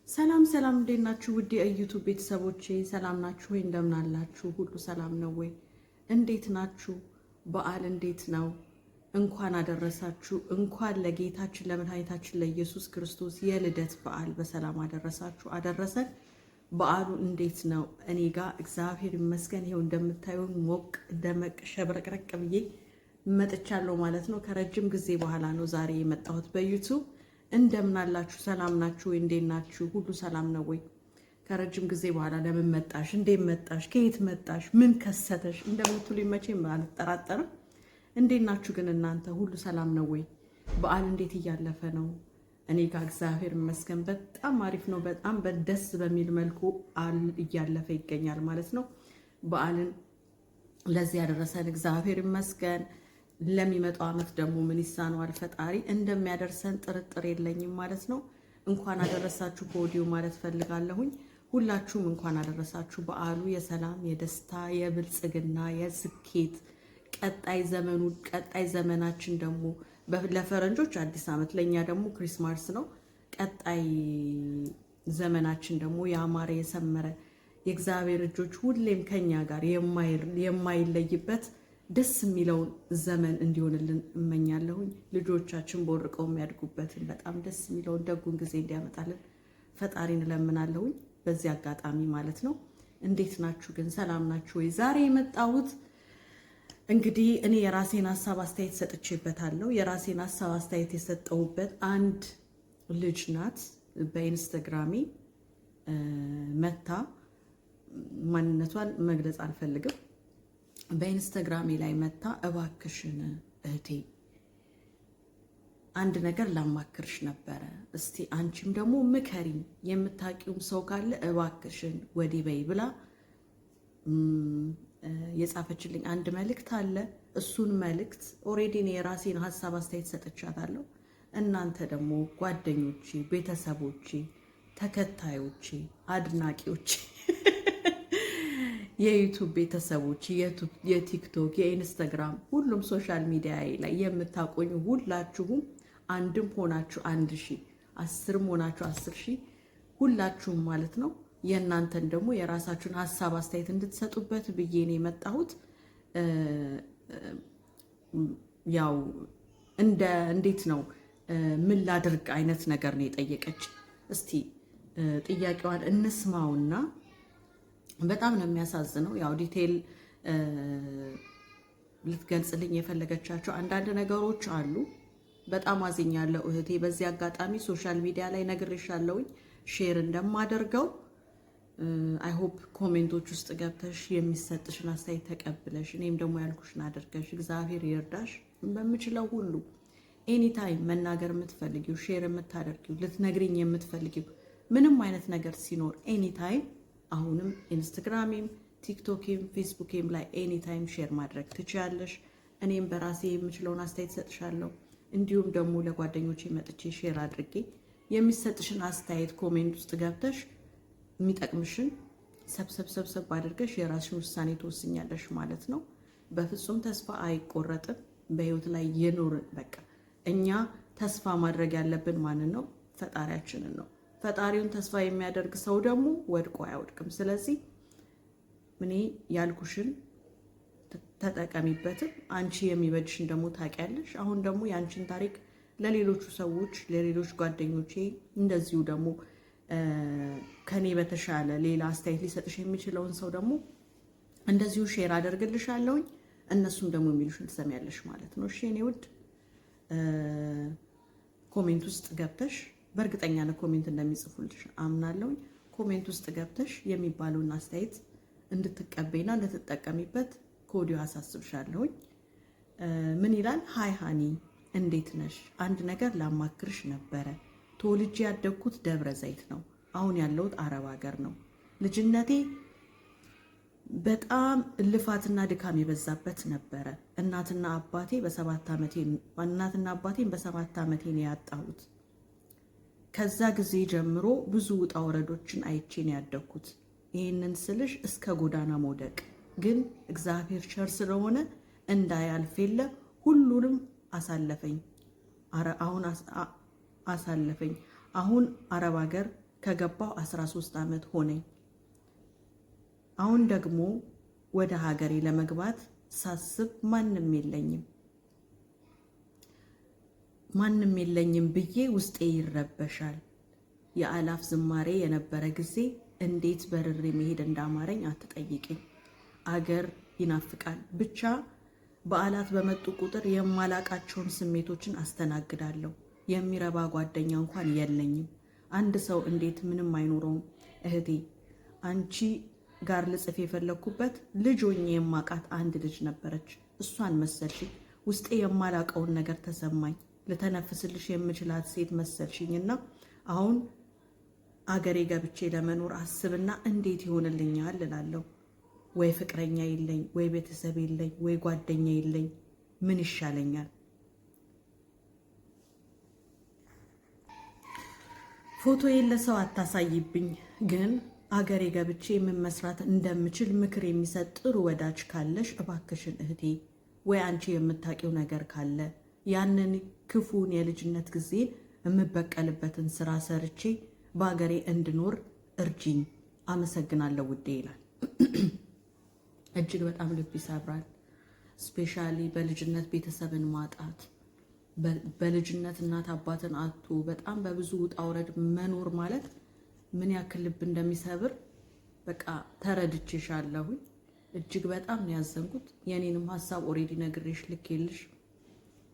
ሰላም ሰላም፣ እንዴት ናችሁ? ውድ የዩቲዩብ ቤተሰቦቼ ሰላም ናችሁ ወይ? እንደምን አላችሁ? ሁሉ ሰላም ነው ወይ? እንዴት ናችሁ? በዓል እንዴት ነው? እንኳን አደረሳችሁ። እንኳን ለጌታችን ለመድኃኒታችን ለኢየሱስ ክርስቶስ የልደት በዓል በሰላም አደረሳችሁ አደረሰን። በዓሉ እንዴት ነው? እኔ ጋር እግዚአብሔር ይመስገን ይሄው እንደምታዩ ሞቅ ደመቅ ሸብረቅረቅ ብዬ መጥቻለሁ ማለት ነው። ከረጅም ጊዜ በኋላ ነው ዛሬ የመጣሁት በዩቲዩብ። እንደምን አላችሁ? ሰላም ናችሁ ወይ? እንዴት ናችሁ? ሁሉ ሰላም ነው ወይ? ከረጅም ጊዜ በኋላ ለምን መጣሽ? እንዴት መጣሽ? ከየት መጣሽ? ምን ከሰተሽ እንደምትሉኝ መቼም አልጠራጠርም። እንዴት ናችሁ ግን እናንተ? ሁሉ ሰላም ነው ወይ? በዓል እንዴት እያለፈ ነው? እኔ ጋር እግዚአብሔር ይመስገን በጣም አሪፍ ነው። በጣም በደስ በሚል መልኩ እያለፈ ይገኛል ማለት ነው። በዓልን ለዚህ ያደረሰን እግዚአብሔር ይመስገን። ለሚመጣው ዓመት ደግሞ ምን ይሳነዋል? ፈጣሪ እንደሚያደርሰን ጥርጥር የለኝም ማለት ነው። እንኳን አደረሳችሁ ከወዲሁ ማለት ፈልጋለሁኝ። ሁላችሁም እንኳን አደረሳችሁ። በዓሉ የሰላም የደስታ የብልጽግና የስኬት ቀጣይ ዘመናችን ደግሞ ለፈረንጆች አዲስ ዓመት ለኛ ደግሞ ክሪስማስ ነው። ቀጣይ ዘመናችን ደግሞ ያማረ የሰመረ የእግዚአብሔር እጆች ሁሌም ከኛ ጋር የማይለይበት ደስ የሚለውን ዘመን እንዲሆንልን እመኛለሁኝ። ልጆቻችን ቦርቀው የሚያድጉበትን በጣም ደስ የሚለውን ደጉን ጊዜ እንዲያመጣልን ፈጣሪን እለምናለሁኝ በዚህ አጋጣሚ ማለት ነው። እንዴት ናችሁ ግን? ሰላም ናችሁ ወይ? ዛሬ የመጣሁት እንግዲህ እኔ የራሴን ሀሳብ አስተያየት ሰጥቼበታለሁ። የራሴን ሀሳብ አስተያየት የሰጠሁበት አንድ ልጅ ናት። በኢንስታግራሜ መታ ማንነቷን መግለጽ አልፈልግም። በኢንስታግራሜ ላይ መታ እባክሽን እህቴ አንድ ነገር ላማክርሽ ነበረ፣ እስቲ አንቺም ደግሞ ምከሪኝ፣ የምታውቂውም ሰው ካለ እባክሽን ወዲህ በይ ብላ የጻፈችልኝ አንድ መልእክት አለ። እሱን መልእክት ኦሬዲ እኔ የራሴን ሀሳብ አስተያየት ሰጥቻታለሁ። እናንተ ደግሞ ጓደኞቼ፣ ቤተሰቦቼ፣ ተከታዮቼ፣ አድናቂዎቼ የዩቲዩብ ቤተሰቦች የቲክቶክ የኢንስታግራም ሁሉም ሶሻል ሚዲያ ላይ የምታቆኙ ሁላችሁም አንድም ሆናችሁ 1000 10ም ሆናችሁ 10000 ሁላችሁም ማለት ነው የእናንተን ደግሞ የራሳችሁን ሀሳብ አስተያየት እንድትሰጡበት ብዬ ነው የመጣሁት። ያው እንዴት ነው ምን ላድርግ አይነት ነገር ነው የጠየቀች። እስቲ ጥያቄዋን እንስማውና በጣም ነው የሚያሳዝነው። ያው ዲቴል ልትገልጽልኝ የፈለገቻቸው አንዳንድ ነገሮች አሉ። በጣም አዝኛለሁ እህቴ። በዚህ አጋጣሚ ሶሻል ሚዲያ ላይ ነግሬሻለሁኝ ሼር እንደማደርገው። አይ ሆፕ ኮሜንቶች ውስጥ ገብተሽ የሚሰጥሽን አስተያየት ተቀብለሽ እኔም ደግሞ ያልኩሽን አድርገሽ እግዚአብሔር ይርዳሽ። በምችለው ሁሉ ኤኒታይም መናገር የምትፈልጊው ሼር የምታደርጊው ልትነግሪኝ የምትፈልጊው ምንም አይነት ነገር ሲኖር ኤኒታይም አሁንም ኢንስታግራሜም ቲክቶኬም ፌስቡኬም ላይ ኤኒታይም ሼር ማድረግ ትችያለሽ። እኔም በራሴ የምችለውን አስተያየት ሰጥሻለሁ። እንዲሁም ደግሞ ለጓደኞቼ መጥቼ ሼር አድርጌ የሚሰጥሽን አስተያየት ኮሜንት ውስጥ ገብተሽ የሚጠቅምሽን ሰብሰብ አድርገሽ የራስሽን ውሳኔ ትወስኛለሽ ማለት ነው። በፍጹም ተስፋ አይቆረጥም። በህይወት ላይ የኖርን በቃ እኛ ተስፋ ማድረግ ያለብን ማንን ነው? ፈጣሪያችንን ነው። ፈጣሪውን ተስፋ የሚያደርግ ሰው ደግሞ ወድቆ አያወድቅም። ስለዚህ እኔ ያልኩሽን ተጠቀሚበትም። አንቺ የሚበጅሽን ደግሞ ታውቂያለሽ። አሁን ደግሞ የአንቺን ታሪክ ለሌሎቹ ሰዎች ለሌሎች ጓደኞቼ እንደዚሁ ደግሞ ከኔ በተሻለ ሌላ አስተያየት ሊሰጥሽ የሚችለውን ሰው ደግሞ እንደዚሁ ሼር አደርግልሻለሁኝ። እነሱም ደግሞ የሚሉሽን ትሰሚያለሽ ማለት ነው። እሺ እኔ ውድ ኮሜንት ውስጥ ገብተሽ በእርግጠኛ ነው ኮሜንት እንደሚጽፉልሽ አምናለሁ። ኮሜንት ውስጥ ገብተሽ የሚባለውን አስተያየት እንድትቀበይና እንድትጠቀሚበት ከወዲሁ አሳስብሻለሁ። ምን ይላል? ሃይ ሃኒ እንዴት ነሽ? አንድ ነገር ላማክርሽ ነበረ። ተወልጄ ያደግኩት ደብረ ዘይት ነው። አሁን ያለሁት አረብ ሀገር ነው። ልጅነቴ በጣም ልፋትና ድካም የበዛበት ነበረ። እናትና አባቴን በ7 ዓመቴ ነው ያጣሁት። ከዛ ጊዜ ጀምሮ ብዙ ውጣ ወረዶችን አይቼ ነው ያደግኩት። ይህንን ስልሽ እስከ ጎዳና መውደቅ ግን እግዚአብሔር ቸር ስለሆነ እንዳያልፍ የለ ሁሉንም አሳለፈኝ። አሁን አረብ ሀገር ከገባው 13 ዓመት ሆነኝ። አሁን ደግሞ ወደ ሀገሬ ለመግባት ሳስብ ማንም የለኝም ብዬ ውስጤ ይረበሻል። የአላፍ ዝማሬ የነበረ ጊዜ እንዴት በርሬ መሄድ እንዳማረኝ አትጠይቅኝ። አገር ይናፍቃል። ብቻ በዓላት በመጡ ቁጥር የማላቃቸውን ስሜቶችን አስተናግዳለሁ። የሚረባ ጓደኛ እንኳን የለኝም። አንድ ሰው እንዴት ምንም አይኖረውም? እህቴ አንቺ ጋር ልጽፍ የፈለግኩበት ልጅ ሆኜ የማቃት አንድ ልጅ ነበረች። እሷን መሰልሽኝ። ውስጤ የማላቀውን ነገር ተሰማኝ። ልተነፍስልሽ የምችላት ሴት መሰልሽኝና አሁን አገሬ ገብቼ ለመኖር አስብና እንዴት ይሆንልኛል እላለሁ። ወይ ፍቅረኛ የለኝ፣ ወይ ቤተሰብ የለኝ፣ ወይ ጓደኛ የለኝ። ምን ይሻለኛል? ፎቶዬን ለሰው አታሳይብኝ፣ ግን አገሬ ገብቼ ምን መስራት እንደምችል ምክር የሚሰጥ ጥሩ ወዳጅ ካለሽ እባክሽን እህቴ፣ ወይ አንቺ የምታውቂው ነገር ካለ ያንን ክፉን የልጅነት ጊዜን የምበቀልበትን ስራ ሰርቼ በአገሬ እንድኖር እርጂኝ። አመሰግናለሁ ውዴ ይላል። እጅግ በጣም ልብ ይሰብራል። ስፔሻሊ በልጅነት ቤተሰብን ማጣት፣ በልጅነት እናት አባትን አጥቶ በጣም በብዙ ውጣ ውረድ መኖር ማለት ምን ያክል ልብ እንደሚሰብር በቃ ተረድቼሻለሁኝ። እጅግ በጣም ነው ያዘንኩት። የኔንም ሀሳብ ኦሬዲ ነግሬሽ ልኬልሽ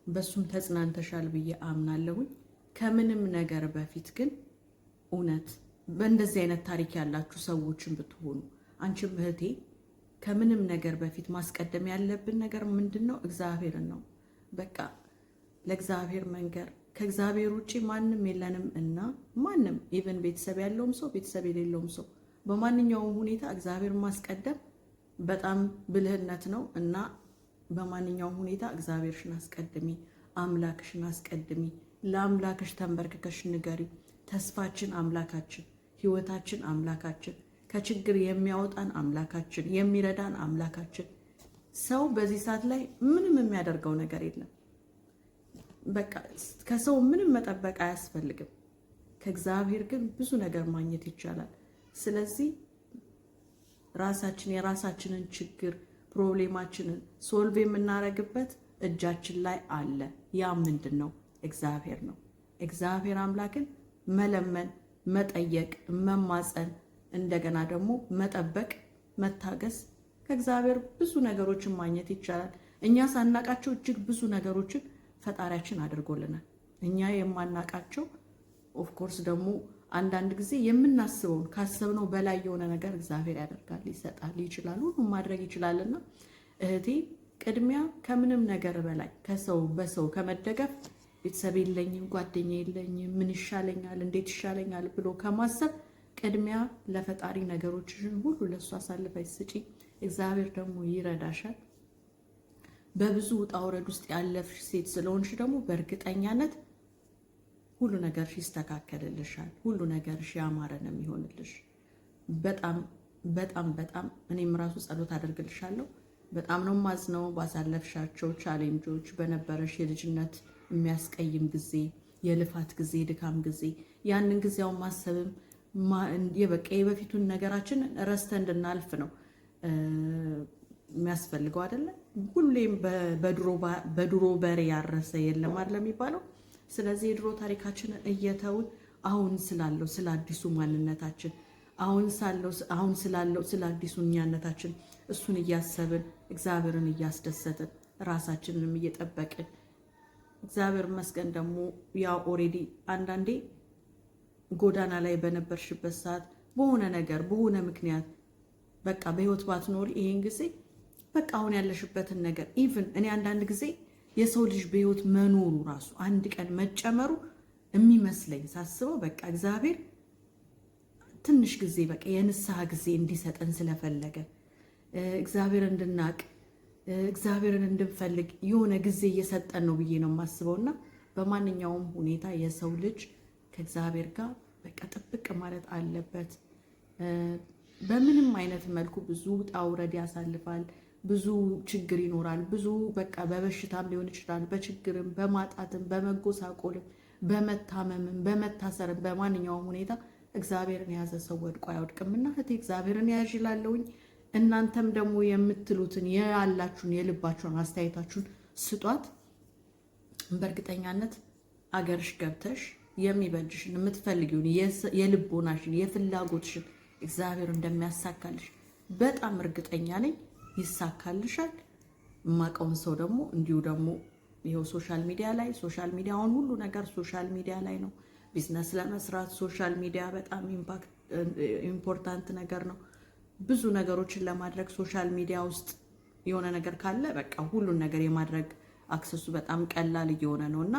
በሱም ተጽናንተሻል ብዬ አምናለሁኝ። ከምንም ነገር በፊት ግን እውነት በእንደዚህ አይነት ታሪክ ያላችሁ ሰዎችን ብትሆኑ አንቺም እህቴ ከምንም ነገር በፊት ማስቀደም ያለብን ነገር ምንድነው? እግዚአብሔርን ነው። በቃ ለእግዚአብሔር መንገር፣ ከእግዚአብሔር ውጪ ማንም የለንም እና ማንም ኢቨን ቤተሰብ ያለውም ሰው ቤተሰብ የሌለውም ሰው በማንኛውም ሁኔታ እግዚአብሔር ማስቀደም በጣም ብልህነት ነው እና በማንኛውም ሁኔታ እግዚአብሔርሽን አስቀድሚ፣ አምላክሽን አስቀድሚ። ለአምላክሽ ተንበርክከሽ ንገሪው። ተስፋችን አምላካችን፣ ህይወታችን አምላካችን፣ ከችግር የሚያወጣን አምላካችን፣ የሚረዳን አምላካችን። ሰው በዚህ ሰዓት ላይ ምንም የሚያደርገው ነገር የለም። በቃ ከሰው ምንም መጠበቅ አያስፈልግም። ከእግዚአብሔር ግን ብዙ ነገር ማግኘት ይቻላል። ስለዚህ የራሳችንን ችግር ፕሮብሌማችንን ሶልቭ የምናደርግበት እጃችን ላይ አለ። ያ ምንድን ነው? እግዚአብሔር ነው። እግዚአብሔር አምላክን መለመን፣ መጠየቅ፣ መማፀን፣ እንደገና ደግሞ መጠበቅ፣ መታገስ። ከእግዚአብሔር ብዙ ነገሮችን ማግኘት ይቻላል። እኛ ሳናቃቸው እጅግ ብዙ ነገሮችን ፈጣሪያችን አድርጎልናል። እኛ የማናቃቸው ኦፍኮርስ ደግሞ አንዳንድ ጊዜ የምናስበውን ካሰብነው በላይ የሆነ ነገር እግዚአብሔር ያደርጋል፣ ይሰጣል፣ ይችላል፣ ሁሉም ማድረግ ይችላልና እህቴ ቅድሚያ ከምንም ነገር በላይ በሰው ከመደገፍ ቤተሰብ የለኝም፣ ጓደኛ የለኝም፣ ምን ይሻለኛል፣ እንዴት ይሻለኛል ብሎ ከማሰብ ቅድሚያ ለፈጣሪ ነገሮችሽን ሁሉ ለሱ አሳልፈሽ ስጪ። እግዚአብሔር ደግሞ ይረዳሻል። በብዙ ውጣ ውረድ ውስጥ ያለፍሽ ሴት ስለሆንሽ ደግሞ በእርግጠኛነት ሁሉ ነገርሽ ይስተካከልልሻል። ሁሉ ነገርሽ ያማረ ነው የሚሆንልሽ። በጣም በጣም በጣም እኔም ራሱ ጸሎት አደርግልሻለሁ። በጣም ነው ማዝነው ባሳለፍሻቸው ቻሌንጆች፣ በነበረሽ የልጅነት የሚያስቀይም ጊዜ፣ የልፋት ጊዜ፣ ድካም ጊዜ። ያንን ጊዜው ማሰብም የበቃ የበፊቱን ነገራችን ረስተ እንድናልፍ ነው የሚያስፈልገው አይደለ? ሁሌም በድሮ በሬ ያረሰ የለም አይደል የሚባለው? ስለዚህ የድሮ ታሪካችንን እየተውን አሁን ስላለው ስለ አዲሱ ማንነታችን አሁን ስላለው ስለ አዲሱ እኛነታችን እሱን እያሰብን እግዚአብሔርን እያስደሰትን ራሳችንንም እየጠበቅን እግዚአብሔር መስገን ደግሞ ያው ኦሬዲ አንዳንዴ ጎዳና ላይ በነበርሽበት ሰዓት በሆነ ምክንያት በቃ በህይወት ባትኖሪ ይሄን ጊዜ በቃ አሁን ያለሽበትን ነገር ኢቭን እኔ አንዳንድ ጊዜ የሰው ልጅ በህይወት መኖሩ ራሱ አንድ ቀን መጨመሩ የሚመስለኝ ሳስበው በቃ እግዚአብሔር ትንሽ ጊዜ በቃ የንስሐ ጊዜ እንዲሰጠን ስለፈለገ እግዚአብሔር እንድናቅ እግዚአብሔርን እንድንፈልግ የሆነ ጊዜ እየሰጠን ነው ብዬ ነው የማስበውና በማንኛውም ሁኔታ የሰው ልጅ ከእግዚአብሔር ጋር በቃ ጥብቅ ማለት አለበት። በምንም አይነት መልኩ ብዙ ውጣ ውረድ ያሳልፋል። ብዙ ችግር ይኖራል። ብዙ በቃ በበሽታም ሊሆን ይችላል፣ በችግርም፣ በማጣትም፣ በመጎሳቆልም፣ በመታመምም፣ በመታሰርም በማንኛውም ሁኔታ እግዚአብሔርን የያዘ ሰው ወድቆ አይወድቅምና እህቴ እግዚአብሔርን ያዥ እላለሁኝ። እናንተም ደግሞ የምትሉትን ያላችሁን የልባችሁን አስተያየታችሁን ስጧት። በእርግጠኛነት አገርሽ ገብተሽ የሚበጅሽን የምትፈልጊውን የልቦናሽን የፍላጎትሽን እግዚአብሔር እንደሚያሳካልሽ በጣም እርግጠኛ ነኝ። ይሳካልሻል። የማውቀውን ሰው ደግሞ እንዲሁ ደግሞ ይኸው ሶሻል ሚዲያ አሁን ሁሉ ነገር ሶሻል ሚዲያ ላይ ነው። ቢዝነስ ለመስራት ሶሻል ሚዲያ በጣም ኢምፖርታንት ነገር ነው። ብዙ ነገሮችን ለማድረግ ሶሻል ሚዲያ ውስጥ የሆነ ነገር ካለ በቃ ሁሉን ነገር የማድረግ አክሰሱ በጣም ቀላል እየሆነ ነው እና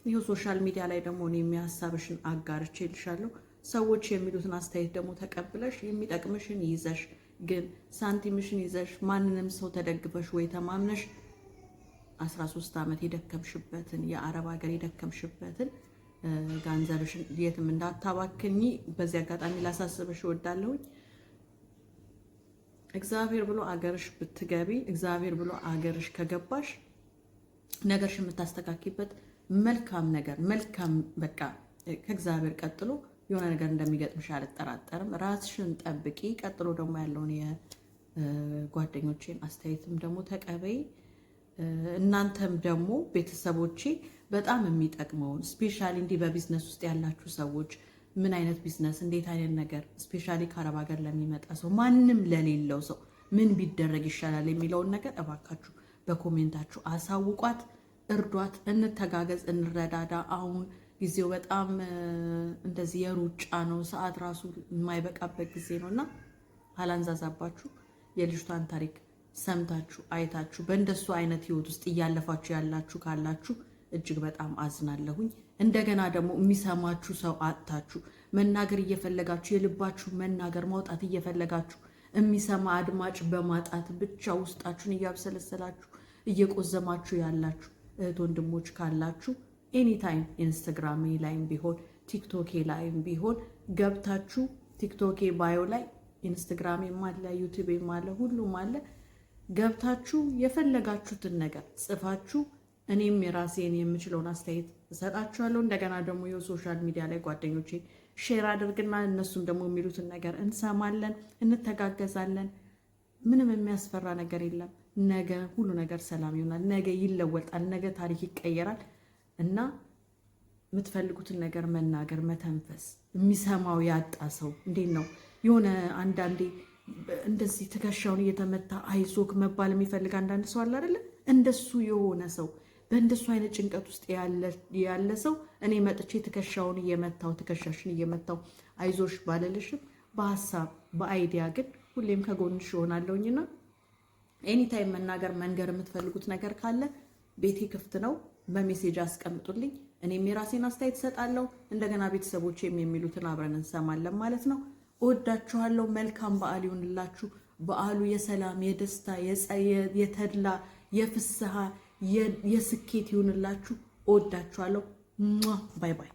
ይኸው ሶሻል ሚዲያ ላይ ደግሞ እኔ የሚያሳብሽን አጋርቼ ልሻለሁ። ሰዎች የሚሉትን አስተያየት ደግሞ ተቀብለሽ የሚጠቅምሽን ይዘሽ ግን ሳንቲምሽን ይዘሽ ማንንም ሰው ተደግፈሽ ወይ ተማምነሽ 13 ዓመት የደከምሽበትን የአረብ ሀገር የደከምሽበትን ገንዘብሽን የትም እንዳታባክኝ በዚህ አጋጣሚ ላሳስብሽ እወዳለሁኝ። እግዚአብሔር ብሎ አገርሽ ብትገቢ እግዚአብሔር ብሎ አገርሽ ከገባሽ ነገርሽ የምታስተካክይበት መልካም ነገር መልካም በቃ ከእግዚአብሔር ቀጥሎ የሆነ ነገር እንደሚገጥምሽ አልጠራጠርም። ራስሽን ጠብቂ። ቀጥሎ ደግሞ ያለውን የጓደኞቼን አስተያየትም ደግሞ ተቀበይ። እናንተም ደግሞ ቤተሰቦቼ በጣም የሚጠቅመውን ስፔሻሊ እንዲህ በቢዝነስ ውስጥ ያላችሁ ሰዎች ምን አይነት ቢዝነስ እንዴት አይነት ነገር ስፔሻሊ ከአረብ ሀገር ለሚመጣ ሰው ማንም ለሌለው ሰው ምን ቢደረግ ይሻላል የሚለውን ነገር እባካችሁ በኮሜንታችሁ አሳውቋት፣ እርዷት፣ እንተጋገዝ፣ እንረዳዳ። አሁን ጊዜው በጣም እንደዚህ የሩጫ ነው። ሰዓት ራሱ የማይበቃበት ጊዜ ነውና አላንዛዛባችሁ። የልጅቷን ታሪክ ሰምታችሁ አይታችሁ በእንደሱ አይነት ህይወት ውስጥ እያለፋችሁ ያላችሁ ካላችሁ እጅግ በጣም አዝናለሁኝ። እንደገና ደግሞ የሚሰማችሁ ሰው አጥታችሁ መናገር እየፈለጋችሁ የልባችሁ መናገር ማውጣት እየፈለጋችሁ የሚሰማ አድማጭ በማጣት ብቻ ውስጣችሁን እያብሰለሰላችሁ እየቆዘማችሁ ያላችሁ እህት ወንድሞች ካላችሁ ኤኒታይም ኢንስታግራም ላይም ቢሆን ቲክቶክ ላይም ቢሆን ገብታችሁ ቲክቶክ ባዮ ላይ ኢንስታግራም አለ፣ ዩቲዩብ አለ፣ ሁሉም አለ። ገብታችሁ የፈለጋችሁትን ነገር ጽፋችሁ እኔም የራሴን የምችለውን አስተያየት እሰጣችኋለሁ። እንደገና ደግሞ የሶሻል ሚዲያ ላይ ጓደኞቼ ሼር አድርግና እነሱም ደግሞ የሚሉትን ነገር እንሰማለን፣ እንተጋገዛለን። ምንም የሚያስፈራ ነገር የለም። ነገ ሁሉ ነገር ሰላም ይሆናል። ነገ ይለወጣል። ነገ ታሪክ ይቀየራል እና የምትፈልጉትን ነገር መናገር መተንፈስ። የሚሰማው ያጣ ሰው እንዴት ነው የሆነ አንዳንዴ እንደዚህ ትከሻውን እየተመታ አይዞክ መባል የሚፈልግ አንዳንድ ሰው አለ አይደለ? እንደሱ የሆነ ሰው በእንደሱ አይነት ጭንቀት ውስጥ ያለ ሰው እኔ መጥቼ ትከሻውን እየመታው ትከሻሽን እየመታው አይዞሽ ባለልሽም በሀሳብ በአይዲያ ግን ሁሌም ከጎንሽ እሆናለሁኝና ኤኒታይም መናገር መንገር የምትፈልጉት ነገር ካለ ቤቴ ክፍት ነው። በሜሴጅ አስቀምጡልኝ። እኔም የራሴን አስተያየት እሰጣለሁ። እንደገና ቤተሰቦቼም የሚሉትን አብረን እንሰማለን ማለት ነው። እወዳችኋለሁ። መልካም በዓል ይሁንላችሁ። በዓሉ የሰላም የደስታ የተድላ የፍስሐ የስኬት ይሁንላችሁ። እወዳችኋለሁ። ባይ ባይ።